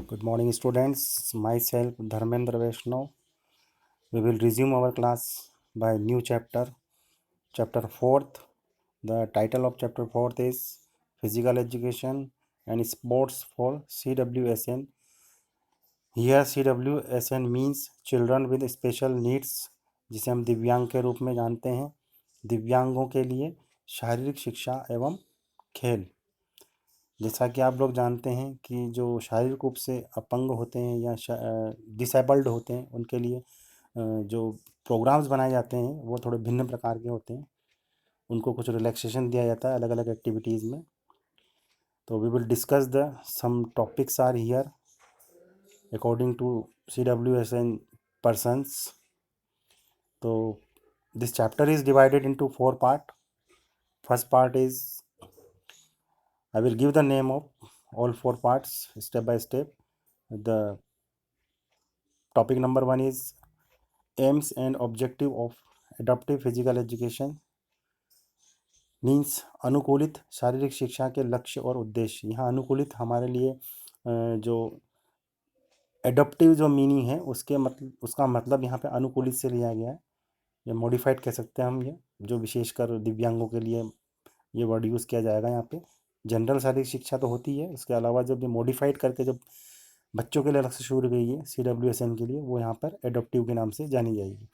Good morning, students. Myself, Dharmendra Vaishnav. We will resume our class by new chapter, chapter 4th. The title of chapter 4th is Physical Education and Sports for CWSN. Here CWSN means Children with Special Needs, जिसे हम दिव्यांग के रूप में जानते हैं. दिव्यांगों के लिए शारीरिक शिक्षा एवं खेल. जैसा कि आप लोग जानते हैं कि जो शारीरिक रूप से अपंग होते हैं या डिसेबल्ड होते हैं उनके लिए जो प्रोग्राम्स बनाए जाते हैं वो थोड़े भिन्न प्रकार के होते हैं. उनको कुछ रिलैक्सेशन दिया जाता है अलग अलग एक्टिविटीज़ में. तो we will discuss the some topics are here according to CWSN persons. तो this chapter is divided into 4 part. First part is I will give the name of all 4 parts step by step. The topic number 1 is aims and objective of adaptive physical education. Means अनुकूलित शारीरिक शिक्षा के लक्ष्य और उद्देश्य. यहाँ अनुकूलित हमारे लिए जो एडप्टिव जो मीनिंग है उसका मतलब यहाँ पे अनुकूलित से लिया गया है, या मॉडिफाइड कह सकते हैं हम. ये जो विशेषकर दिव्यांगों के लिए ये वर्ड यूज़ किया जाएगा. यहाँ पे जनरल शारीरिक शिक्षा तो होती है, उसके अलावा जब ये मॉडिफाइड करके जब बच्चों के लिए अलग से शुरू गई है CWSN के लिए, वो यहाँ पर एडप्टिव के नाम से जानी जाएगी.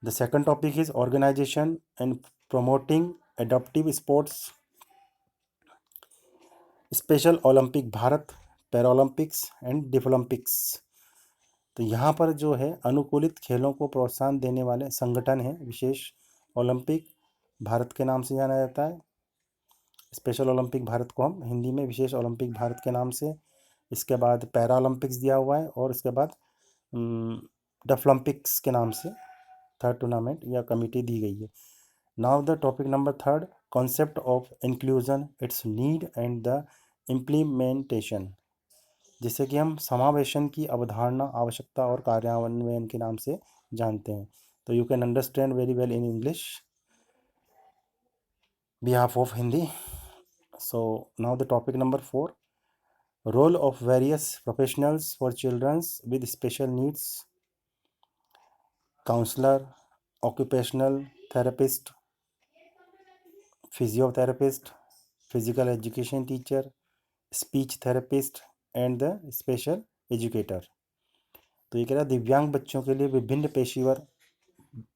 The second topic is organization and promoting adaptive sports, special Olympic Bharat, Paralympics and Deaflympics. तो यहाँ पर जो है अनुकूलित खेलों को प्रोत्साहन देने वाले संगठन हैं. विशेष ओलंपिक भारत के नाम से जाना जाता है. स्पेशल ओलंपिक भारत को हम हिंदी में विशेष ओलंपिक भारत के नाम से. इसके बाद पैरालंपिक्स दिया हुआ है और इसके बाद डेफलंपिक्स के नाम से थर्ड टूर्नामेंट या कमेटी दी गई है. Now the topic number 3, concept of inclusion, it's need and the implementation. जिसे कि हम समावेशन की अवधारणा, आवश्यकता और कार्यान्वयन के नाम से जानते हैं. तो you can understand very well in English behalf of Hindi. So now the topic number 4, role of various professionals for children with special needs, counselor, occupational therapist, physiotherapist, physical education teacher, speech therapist and the special educator. तो ये कह रहा है दिव्यांग बच्चों के लिए विभिन्न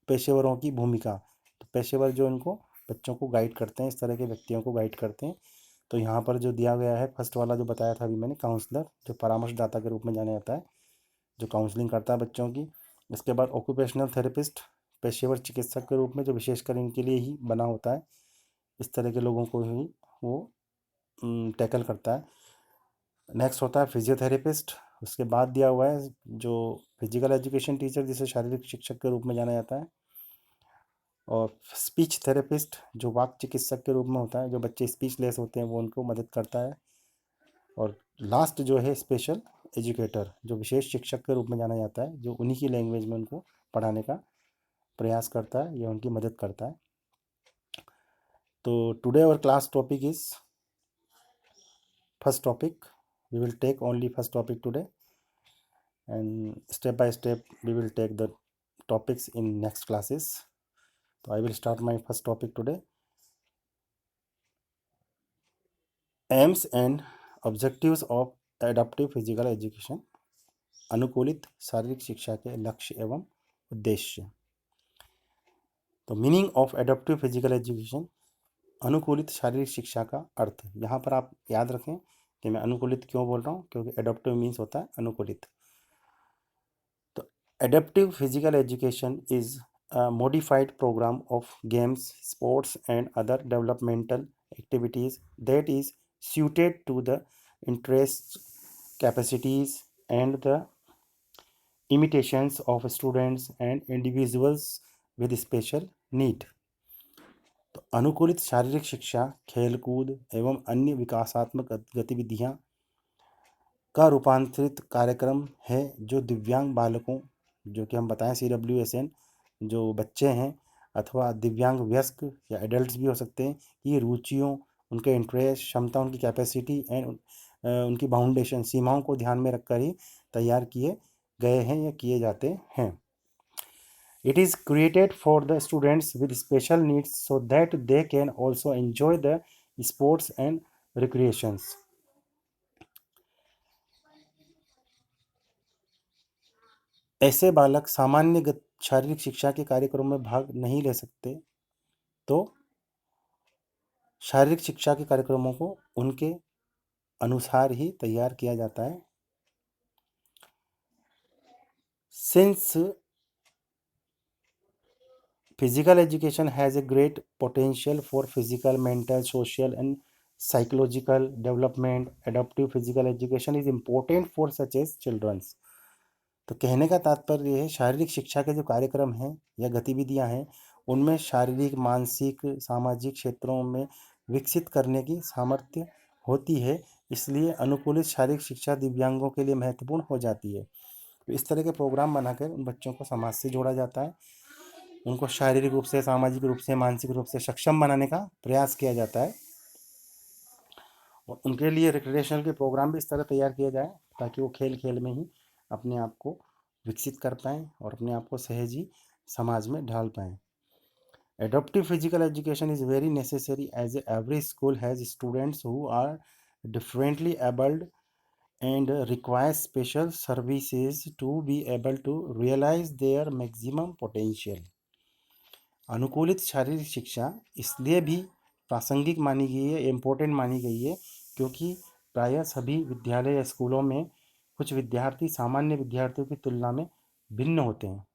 पेशेवरों की भूमिका. तो पेशेवर जो इनको बच्चों को गाइड करते हैं, इस तरह के व्यक्तियों को गाइड करते हैं. तो यहाँ पर जो दिया गया है, फर्स्ट वाला जो बताया था अभी मैंने, काउंसलर, जो परामर्शदाता के रूप में जाना जाता है, जो काउंसलिंग करता है बच्चों की. इसके बाद ऑक्यूपेशनल थेरेपिस्ट, पेशेवर चिकित्सक के रूप में, जो विशेषकर इनके लिए ही बना होता है, इस तरह के लोगों को ही वो टैकल करता है. नेक्स्ट होता है फिजियोथेरेपिस्ट. उसके बाद दिया हुआ है जो फिजिकल एजुकेशन टीचर, जिसे शारीरिक शिक्षक के रूप में जाना जाता है. और स्पीच थेरेपिस्ट, जो वाक चिकित्सक के रूप में होता है, जो बच्चे स्पीचलेस होते हैं वो उनको मदद करता है. और लास्ट जो है स्पेशल एजुकेटर, जो विशेष शिक्षक के रूप में जाना जाता है, जो उन्हीं की लैंग्वेज में उनको पढ़ाने का प्रयास करता है या उनकी मदद करता है. तो today our class topic is first topic. We will take only first topic today and step by step we will take the topics in next classes. So I will start my first topic today. Aims and objectives of adaptive physical education. अनुकूलित शारीरिक शिक्षा के लक्ष्य एवं उद्देश्य. तो meaning of adaptive physical education, अनुकूलित शारीरिक शिक्षा का अर्थ. यहाँ पर आप याद रखें कि मैं अनुकूलित क्यों बोल रहा हूँ, क्योंकि एडेप्टिव मीन्स होता है अनुकूलित. तो adaptive physical education is a modified program of games, sports and other developmental activities that is suited to the interests, capacities and the limitations of students and individuals with special need. तो अनुकूलित शारीरिक शिक्षा खेलकूद एवं अन्य विकासात्मक गतिविधियां का रूपांतरित कार्यक्रम है, जो दिव्यांग बालकों, जो कि हम बताएं CWSN, जो बच्चे हैं अथवा दिव्यांग वयस्क या एडल्ट्स भी हो सकते हैं, ये रुचियों, उनके इंटरेस्ट, क्षमता, उनकी कैपेसिटी एंड उनकी बाउंडेशन सीमाओं को ध्यान में रखकर ही तैयार किए गए हैं या किए जाते हैं। It is created for the students with special needs so that they can also enjoy the sports and recreations. ऐसे बालक सामान्य शारीरिक शिक्षा के कार्यक्रम में भाग नहीं ले सकते, तो शारीरिक शिक्षा के कार्यक्रमों को उनके अनुसार ही तैयार किया जाता है। Since physical education has a great potential for physical, mental, social and psychological development, adaptive physical education is important for such as children's. तो कहने का तात्पर्य ये है, शारीरिक शिक्षा के जो कार्यक्रम हैं या गतिविधियां हैं उनमें शारीरिक, मानसिक, सामाजिक क्षेत्रों में विकसित करने की सामर्थ्य होती है, इसलिए अनुकूलित शारीरिक शिक्षा दिव्यांगों के लिए महत्वपूर्ण हो जाती है। तो इस तरह के प्रोग्राम बनाकर उन बच्चों को समाज से जोड़ा जाता है, उनको शारीरिक रूप से, सामाजिक रूप से, मानसिक रूप से सक्षम बनाने का प्रयास किया जाता है और उनके लिए रिक्रिएशनल के प्रोग्राम भी इस तरह तैयार किया जाए ताकि वो खेल खेल में ही अपने आप को विकसित कर पाएँ और अपने आप को सहज समाज में ढाल पाएँ। Adaptive physical education is very necessary as every school has students who are differently abled and require special services to be able to realize their maximum potential. अनुकूलित शारीरिक शिक्षा इसलिए भी प्रासंगिक मानी गई है, इम्पोर्टेंट मानी गई है, क्योंकि प्रायः सभी विद्यालय या स्कूलों में कुछ विद्यार्थी सामान्य विद्यार्थियों की तुलना में भिन्न होते हैं।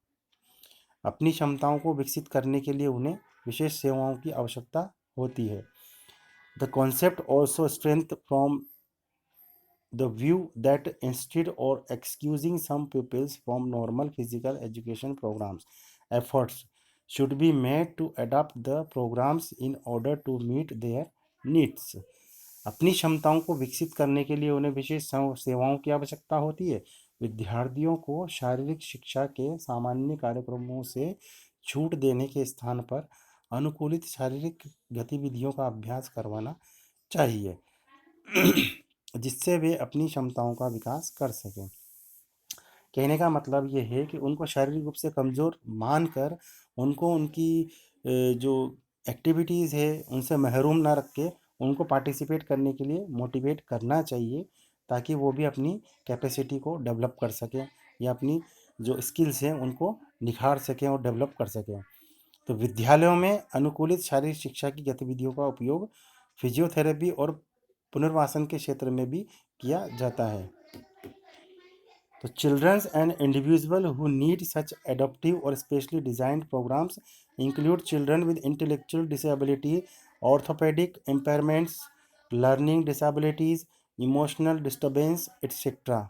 अपनी क्षमताओं को विकसित करने के लिए उन्हें विशेष सेवाओं की आवश्यकता होती है। The concept also strength from the view that instead of excusing some peoples from normal physical education programs efforts should be made to adapt the programs in order to meet their needs. अपनी क्षमताओं को विकसित करने के लिए उन्हें विशेष सेवाओं की आवश्यकता होती है। विद्यार्थियों को शारीरिक शिक्षा के सामान्य कार्यक्रमों से छूट देने के स्थान पर अनुकूलित शारीरिक गतिविधियों का अभ्यास करवाना चाहिए जिससे वे अपनी क्षमताओं का विकास कर सकें। कहने का मतलब ये है कि उनको शारीरिक रूप से कमज़ोर मानकर उनको उनकी जो एक्टिविटीज़ है उनसे महरूम ना रख के उनको पार्टिसिपेट करने के लिए मोटिवेट करना चाहिए, ताकि वो भी अपनी कैपेसिटी को डेवलप कर सकें या अपनी जो स्किल्स हैं उनको निखार सकें और डेवलप कर सकें। तो विद्यालयों में अनुकूलित शारीरिक शिक्षा की गतिविधियों का उपयोग फिजियोथेरेपी और पुनर्वासन के क्षेत्र में भी किया जाता है। तो children and individuals who need such adaptive or specially designed programs include children with intellectual disability, orthopedic impairments, learning disabilities, emotional disturbance, etc.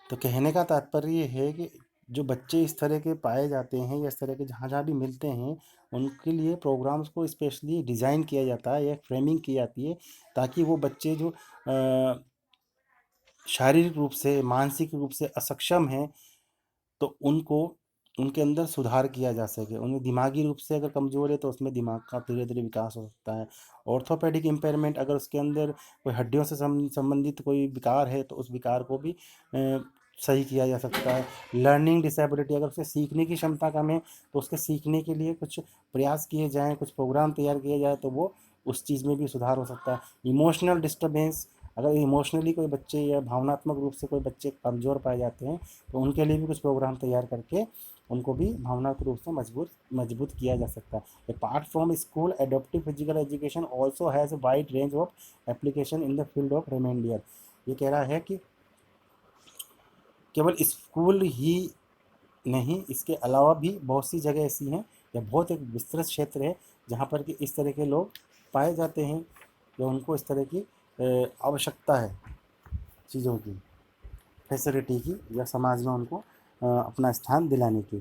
तो कहने का तात्पर्य ये है कि जो बच्चे इस तरह के पाए जाते हैं या इस तरह के जहाँ जहाँ भी मिलते हैं उनके लिए प्रोग्राम्स को स्पेशली डिज़ाइन किया जाता है या फ्रेमिंग की जाती है, ताकि वो बच्चे जो शारीरिक रूप से, मानसिक रूप से असक्षम हैं तो उनको उनके अंदर सुधार किया जा सके। उन्हें दिमागी रूप से अगर कमज़ोर है तो उसमें दिमाग का धीरे धीरे विकास हो सकता है। ऑर्थोपेडिक इम्पेयरमेंट, अगर उसके अंदर कोई हड्डियों से संबंधित कोई विकार है तो उस विकार को भी सही किया जा सकता है। लर्निंग डिसेबिलिटी, अगर उसे सीखने की क्षमता कम है तो उसके सीखने के लिए कुछ प्रयास किए जाएँ, कुछ प्रोग्राम तैयार किया जाए तो वो उस चीज़ में भी सुधार हो सकता है। इमोशनल डिस्टर्बेंस, अगर इमोशनली कोई बच्चे या भावनात्मक रूप से कोई बच्चे कमज़ोर पाए जाते हैं तो उनके लिए भी कुछ प्रोग्राम तैयार करके उनको भी भावनात्मक रूप से मजबूत किया जा सकता है। Apart from school, adaptive physical education also has a wide range of application in the field of reminder. ये कह रहा है कि केवल स्कूल ही नहीं, इसके अलावा भी बहुत सी जगह ऐसी हैं या बहुत एक विस्तृत क्षेत्र है जहाँ पर कि इस तरह के लोग पाए जाते हैं या उनको इस तरह की आवश्यकता है चीज़ों की, फैसिलिटी की, या समाज में उनको अपना स्थान दिलाने की।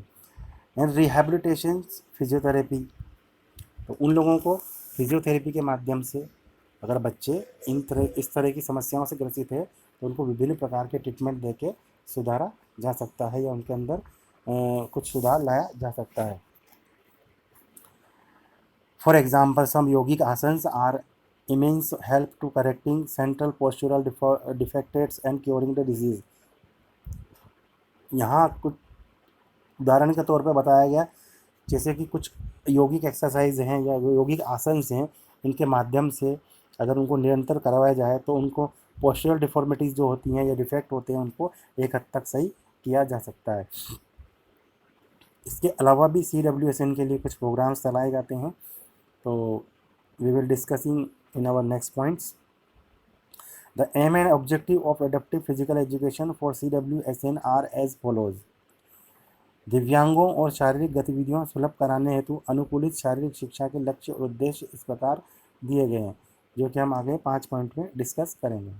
एंड रिहैबिलिटेशन फिजियोथेरेपी, तो उन लोगों को फिजियोथेरेपी के माध्यम से अगर बच्चे इस तरह की समस्याओं से ग्रसित है तो उनको विभिन्न प्रकार के ट्रीटमेंट देके सुधारा जा सकता है या उनके अंदर कुछ सुधार लाया जा सकता है। फॉर एग्जाम्पल सम योगिक asanas are immense help to correcting central postural defects and curing the disease। यहाँ कुछ उदाहरण के तौर पर बताया गया, जैसे कि कुछ योगिक एक्सरसाइज हैं या योगिक आसन्स हैं, इनके माध्यम से अगर उनको निरंतर करवाया जाए तो उनको पोस्चरल डिफॉर्मिटीज़ जो होती हैं या डिफेक्ट होते हैं उनको एक हद तक सही किया जा सकता है। इसके अलावा भी CWSN के लिए कुछ प्रोग्राम्स चलाए जाते हैं, तो we will discussing in our next points। The aim and objective of adaptive physical education for CWSN are as follows। दिव्यांगों और शारीरिक गतिविधियों सुलभ कराने हेतु अनुकूलित शारीरिक शिक्षा के लक्ष्य और उद्देश्य इस प्रकार दिए गए हैं, जो कि हम आगे 5 पॉइंट में डिस्कस करेंगे।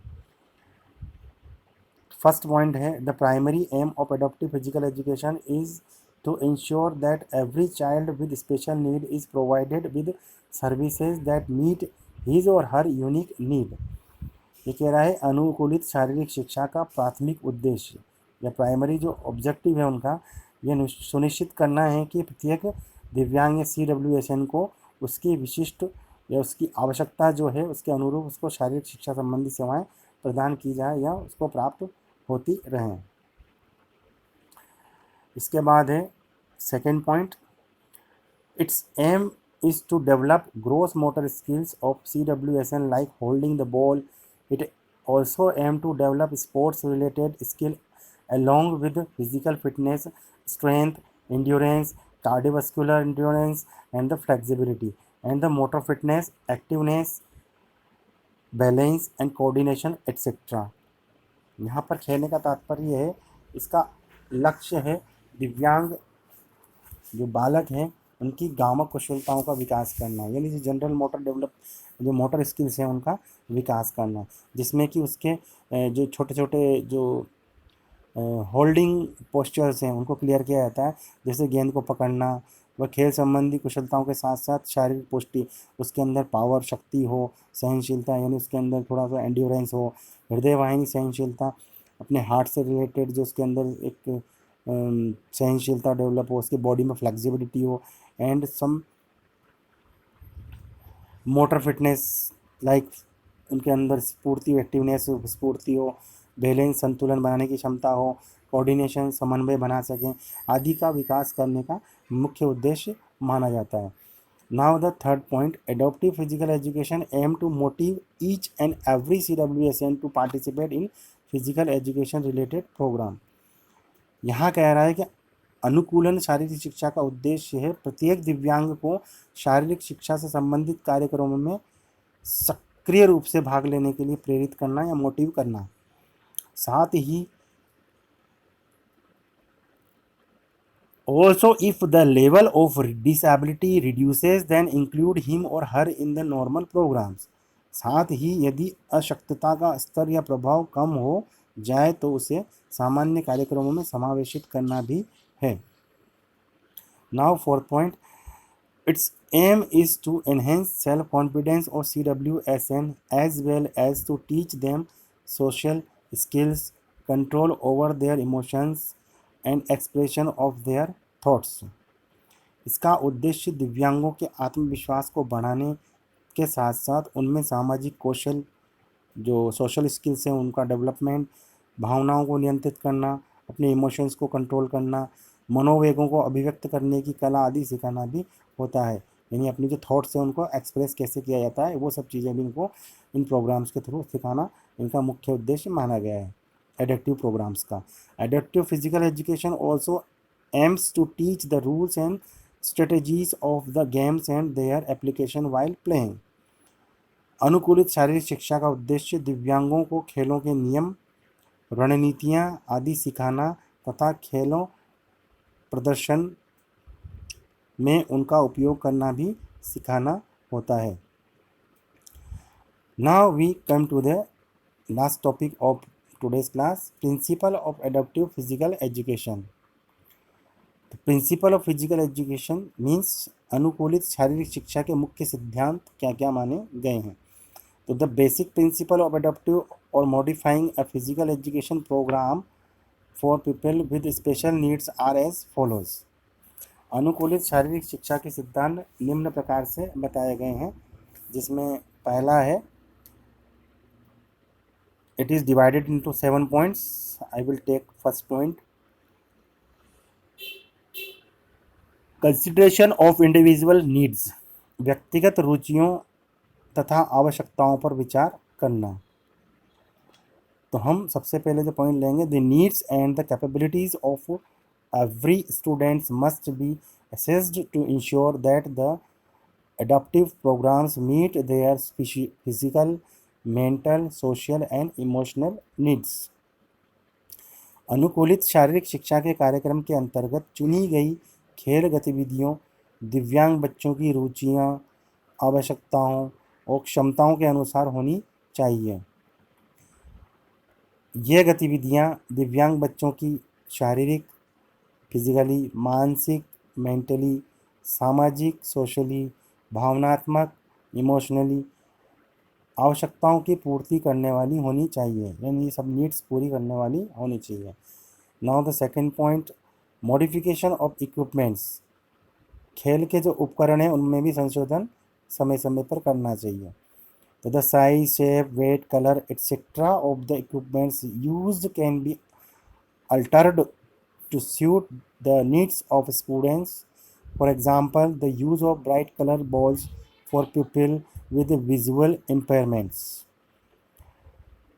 फर्स्ट पॉइंट है, the primary aim of adaptive physical education is to ensure that every child with special need is provided with services that meet his or her unique need. ये कह रहा है अनुकूलित शारीरिक शिक्षा का प्राथमिक उद्देश्य या प्राइमरी जो ऑब्जेक्टिव है उनका, यह सुनिश्चित करना है कि प्रत्येक दिव्यांग या CWSN को उसकी विशिष्ट या उसकी आवश्यकता जो है उसके अनुरूप उसको शारीरिक शिक्षा संबंधी सेवाएं प्रदान की जाए या उसको प्राप्त होती रहें। इसके बाद है second point, its aim is to develop gross motor skills of CWSN like holding the ball। It also aim to develop sports related skill along with physical fitness, strength, endurance, cardiovascular endurance and the flexibility and the motor fitness, activeness, balance and coordination etc। यहाँ पर खेलने का तात्पर्य है, इसका लक्ष्य है दिव्यांग जो बालक हैं उनकी गामक कुशलताओं का विकास करना, यानी जो जनरल मोटर डेवलप जो मोटर स्किल्स हैं उनका विकास करना, जिसमें कि उसके जो छोटे छोटे जो होल्डिंग पोस्चर्स हैं उनको क्लियर किया जाता है, जैसे गेंद को पकड़ना। वह खेल संबंधी कुशलताओं के साथ साथ शारीरिक पुष्टि, उसके अंदर पावर शक्ति हो, सहनशीलता यानी उसके अंदर थोड़ा सा एंड्योरेंस हो, हृदय वाहिनी सहनशीलता, अपने हार्ट से रिलेटेड जो उसके अंदर एक सहनशीलता डेवलप हो, उसकी बॉडी में फ्लेक्सिबिलिटी हो and some motor fitness like उनके अंदर स्फूर्ति एक्टिवनेस स्फूर्ति हो, बैलेंस संतुलन बनाने की क्षमता हो, कोऑर्डिनेशन समन्वय बना सकें आदि का विकास करने का मुख्य उद्देश्य माना जाता है। Now the third point, adaptive physical education aim to motive each and every CWSN to participate in physical education related program. यहाँ कह रहा है कि अनुकूलन शारीरिक शिक्षा का उद्देश्य है प्रत्येक दिव्यांग को शारीरिक शिक्षा से संबंधित कार्यक्रमों में सक्रिय रूप से भाग लेने के लिए प्रेरित करना या मोटिव करना। साथ ही also if the level of disability reduces then include him or her in the normal programs। साथ ही यदि अशक्तता का स्तर या प्रभाव कम हो जाए तो उसे सामान्य कार्यक्रमों में समावेशित करना भी है। Now fourth point, its aim is to enhance self confidence और CWSN as well as to teach them social skills, control over their emotions and expression of their thoughts. इसका उद्देश्य दिव्यांगों के आत्मविश्वास को बढ़ाने के साथ साथ उनमें सामाजिक कौशल जो सोशल स्किल्स हैं उनका डेवलपमेंट, भावनाओं को नियंत्रित करना, अपने इमोशंस को कंट्रोल करना, मनोवेगों को अभिव्यक्त करने की कला आदि सिखाना भी होता है। यानी अपनी जो थॉट्स हैं उनको एक्सप्रेस कैसे किया जाता है वो सब चीज़ें भी इनको इन प्रोग्राम्स के थ्रू सिखाना इनका मुख्य उद्देश्य माना गया है एडेप्टिव प्रोग्राम्स का। Adaptive physical education also aims to teach the rules and strategies of the games and their application while playing. अनुकूलित शारीरिक शिक्षा का उद्देश्य दिव्यांगों को खेलों के नियम, रणनीतियाँ आदि सिखाना तथा खेलों प्रदर्शन में उनका उपयोग करना भी सिखाना होता है। Now we come to the last topic of today's class, principle of adaptive physical education. Principle of physical education means अनुकूलित शारीरिक शिक्षा के मुख्य सिद्धांत क्या क्या माने गए हैं। तो the basic principle of adaptive or modifying a physical education program for people with special needs are as follows. अनुकूलित शारीरिक शिक्षा के सिद्धांत निम्न प्रकार से बताए गए हैं, जिसमें पहला है, it is divided into 7 points. I will take first point. Consideration of individual needs. व्यक्तिगत रुचियों तथा आवश्यकताओं पर विचार करना. तो हम सबसे पहले जो पॉइंट लेंगे, the needs and the capabilities of every students must be assessed to ensure that the adaptive programs meet their physical, mental, social and emotional needs. अनुकूलित शारीरिक शिक्षा के कार्यक्रम के अंतर्गत चुनी गई खेल गतिविधियों दिव्यांग बच्चों की रुचियां, आवश्यकताओं और क्षमताओं के अनुसार होनी चाहिए. ये गतिविधियां दिव्यांग बच्चों की शारीरिक, फिजिकली, मानसिक, मेंटली, सामाजिक, सोशली, भावनात्मक, इमोशनली आवश्यकताओं की पूर्ति करने वाली होनी चाहिए, यानी ये सब नीड्स पूरी करने वाली होनी चाहिए. Now the second point, modification of equipments. खेल के जो उपकरण हैं उनमें भी संशोधन समय समय पर करना चाहिए. तो the size, shape, weight, colour etcetera of the equipments used can be altered to suit the needs of students. For example, the use of bright color balls for people with visual impairments.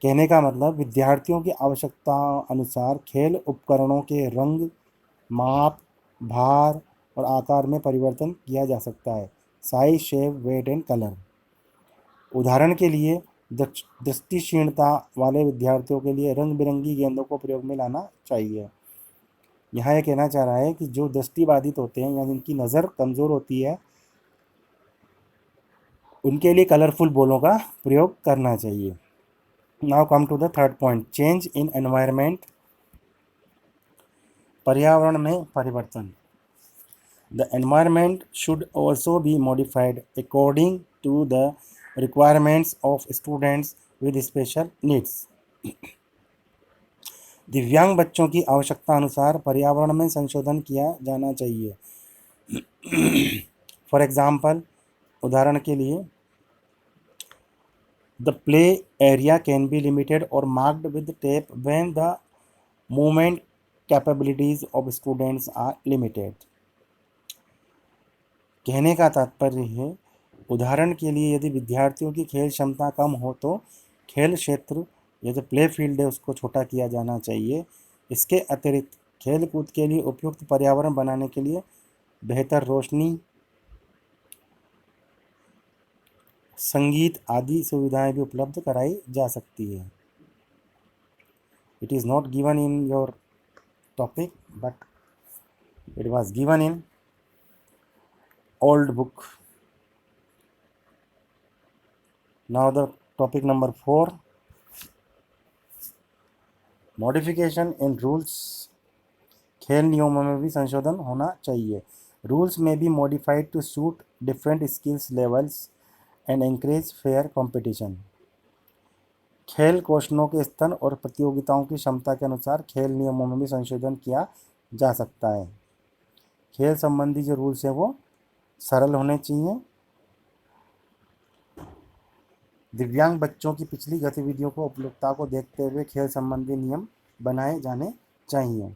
कहने का मतलब, विद्यार्थियों की आवश्यकता अनुसार खेल उपकरणों के रंग, माप, भार और आकार में परिवर्तन किया जा सकता है. Size, shape, weight and colour. उदाहरण के लिए, दृष्टिहीनता वाले विद्यार्थियों के लिए रंग बिरंगी गेंदों को प्रयोग में लाना चाहिए. यहाँ ये कहना चाह रहा है कि जो दृष्टिबाधित होते हैं या जिनकी नज़र कमज़ोर होती है, उनके लिए कलरफुल बॉलों का प्रयोग करना चाहिए. Now come to the third point, change in environment. पर्यावरण में परिवर्तन. The environment should also be modified according to the requirements of students with special needs. दिव्यांग बच्चों की आवश्यकता अनुसार पर्यावरण में संशोधन किया जाना चाहिए. फॉर एग्जाम्पल, उदाहरण के लिए, the play area can be limited और marked with tape when the movement capabilities of students are limited. कहने का तात्पर्य है, उदाहरण के लिए, यदि विद्यार्थियों की खेल क्षमता कम हो तो खेल क्षेत्र या जो प्ले फील्ड है उसको छोटा किया जाना चाहिए. इसके अतिरिक्त खेल कूद के लिए उपयुक्त पर्यावरण बनाने के लिए बेहतर रोशनी, संगीत आदि सुविधाएं भी उपलब्ध कराई जा सकती है. It is not given in your topic but it was given in old book. Now the topic number 4, modification in rules. खेल नियमों में भी संशोधन होना चाहिए. Rules may be modified to suit different skills levels and encourage fair competition. खेल कौशलों के स्तर और प्रतियोगिताओं की क्षमता के अनुसार खेल नियमों में भी संशोधन किया जा सकता है. खेल संबंधी जो रूल्स हैं वो सरल होने चाहिए. दिव्यांग बच्चों की पिछली गतिविधियों को उपलब्धता को देखते हुए खेल संबंधी नियम बनाए जाने चाहिए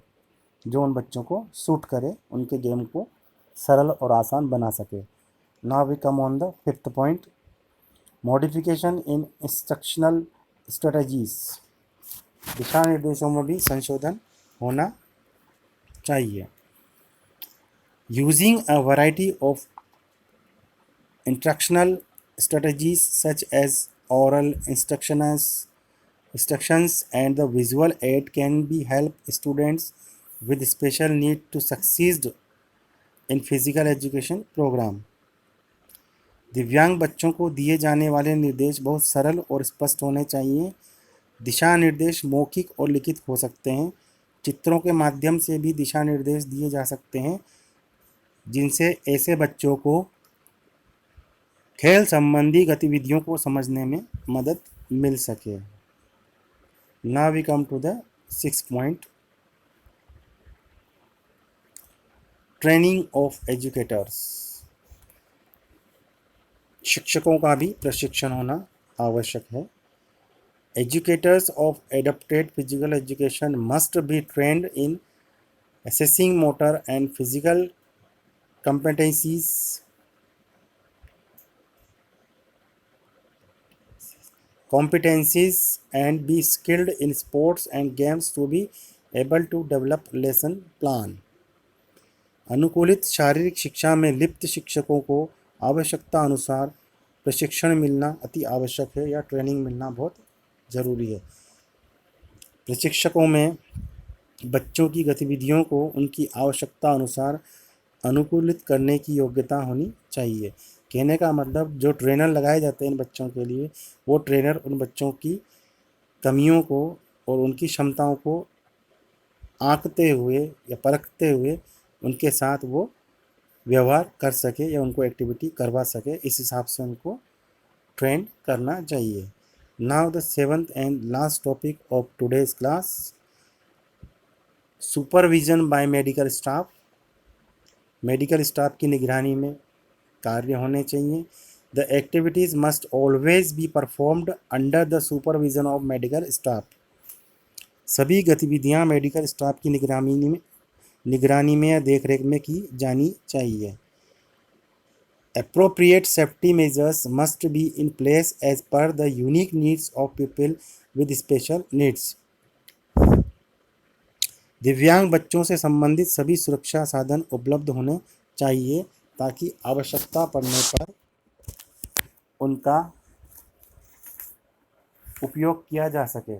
जो उन बच्चों को सूट करे, उनके गेम को सरल और आसान बना सके. Now we come on the fifth point, modification in instructional strategies. दिशा निर्देशों में भी संशोधन होना चाहिए. Using a variety of instructional strategies such as oral instructions and the visual aid can be help students with special need to succeed in physical education program. दिव्यांग बच्चों को दिए जाने वाले निर्देश बहुत सरल और स्पष्ट होने चाहिए. दिशा निर्देश मौखिक और लिखित हो सकते हैं. चित्रों के माध्यम से भी दिशा निर्देश दिए जा सकते हैं जिनसे ऐसे बच्चों को खेल संबंधी गतिविधियों को समझने में मदद मिल सके. Now we come to the sixth point, training of educators, शिक्षकों का भी प्रशिक्षण होना आवश्यक है। Educators of adapted physical education must be trained in assessing motor and physical competencies and be skilled in sports and games to be able to develop lesson plan. अनुकूलित शारीरिक शिक्षा में लिप्त शिक्षकों को आवश्यकता अनुसार प्रशिक्षण मिलना अति आवश्यक है या ट्रेनिंग मिलना बहुत ज़रूरी है। प्रशिक्षकों में बच्चों की गतिविधियों को उनकी आवश्यकता अनुसार अनुकूलित करने की योग्यता होनी चाहिए। कहने का मतलब जो ट्रेनर लगाए जाते हैं इन बच्चों के लिए, वो ट्रेनर उन बच्चों की कमियों को और उनकी क्षमताओं को आंकते हुए या परखते हुए उनके साथ वो व्यवहार कर सके या उनको एक्टिविटी करवा सके, इस हिसाब से उनको ट्रेन करना चाहिए। Now the 7th and last topic of today's class, supervision by medical staff. Medical staff की निगरानी में कार्य होने चाहिए। The activities must always be performed under the supervision of medical staff. सभी गतिविधियां मेडिकल स्टाफ की निगरानी में या देखरेख में की जानी चाहिए। Appropriate safety measures must be in place as per the unique needs of people with special needs. दिव्यांग बच्चों से संबंधित सभी सुरक्षा साधन उपलब्ध होने चाहिए ताकि आवश्यकता पड़ने पर उनका उपयोग किया जा सके।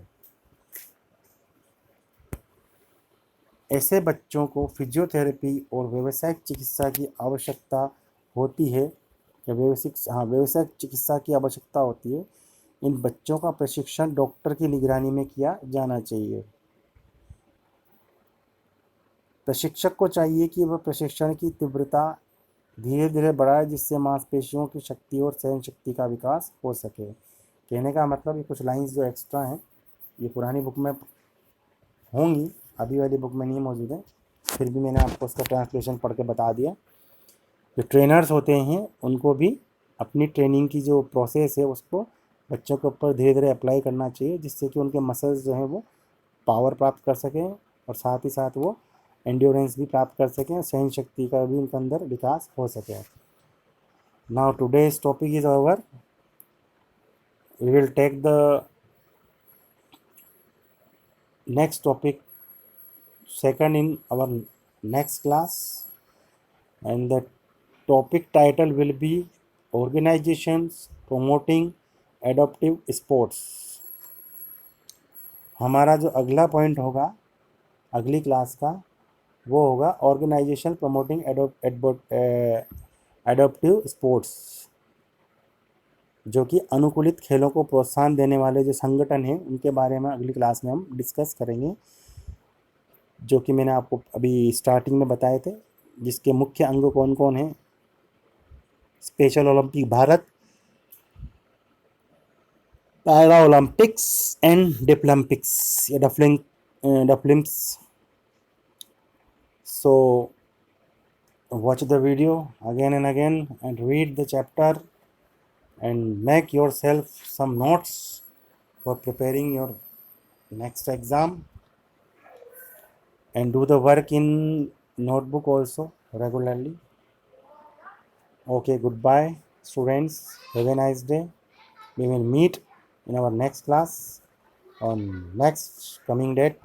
ऐसे बच्चों को फिजियोथेरेपी और व्यावसायिक चिकित्सा की आवश्यकता होती है या व्यावसायिक चिकित्सा की आवश्यकता होती है। इन बच्चों का प्रशिक्षण डॉक्टर की निगरानी में किया जाना चाहिए। प्रशिक्षक को चाहिए कि वह प्रशिक्षण की तीव्रता धीरे धीरे बढ़ाए जिससे मांसपेशियों की शक्ति और सहन शक्ति का विकास हो सके। कहने का मतलब ये कुछ लाइंस जो एक्स्ट्रा हैं ये पुरानी बुक में होंगी, अभी वाली बुक में नहीं मौजूद है, फिर भी मैंने आपको उसका ट्रांसलेशन पढ़ के बता दिया। जो ट्रेनर्स होते हैं उनको भी अपनी ट्रेनिंग की जो प्रोसेस है उसको बच्चों के ऊपर धीरे धीरे अप्लाई करना चाहिए जिससे कि उनके मसल्स जो हैं वो पावर प्राप्त कर सकें और साथ ही साथ वो एंड्योरेंस भी प्राप्त कर सकें, सहन शक्ति का भी उनके अंदर विकास हो सके। Now today's topic is over. We will take the next topic second in our next class, and the topic title will be organizations promoting adaptive sports. हमारा जो अगला पॉइंट होगा अगली क्लास का वो होगा ऑर्गेनाइजेशन प्रमोटिंग एडोप्टिव स्पोर्ट्स, जो कि अनुकूलित खेलों को प्रोत्साहन देने वाले जो संगठन हैं उनके बारे में अगली क्लास में हम डिस्कस करेंगे, जो कि मैंने आपको अभी स्टार्टिंग में बताए थे, जिसके मुख्य अंग कौन कौन हैं। Special Olympic Bharat, para Olympics and Deaflympics या डेफलिम्प्स। सो watch the video again and again and read the chapter and make yourself some notes for preparing your next exam, and do the work in notebook also regularly. Okay, goodbye students, have a nice day. We will meet in our next class on next coming date.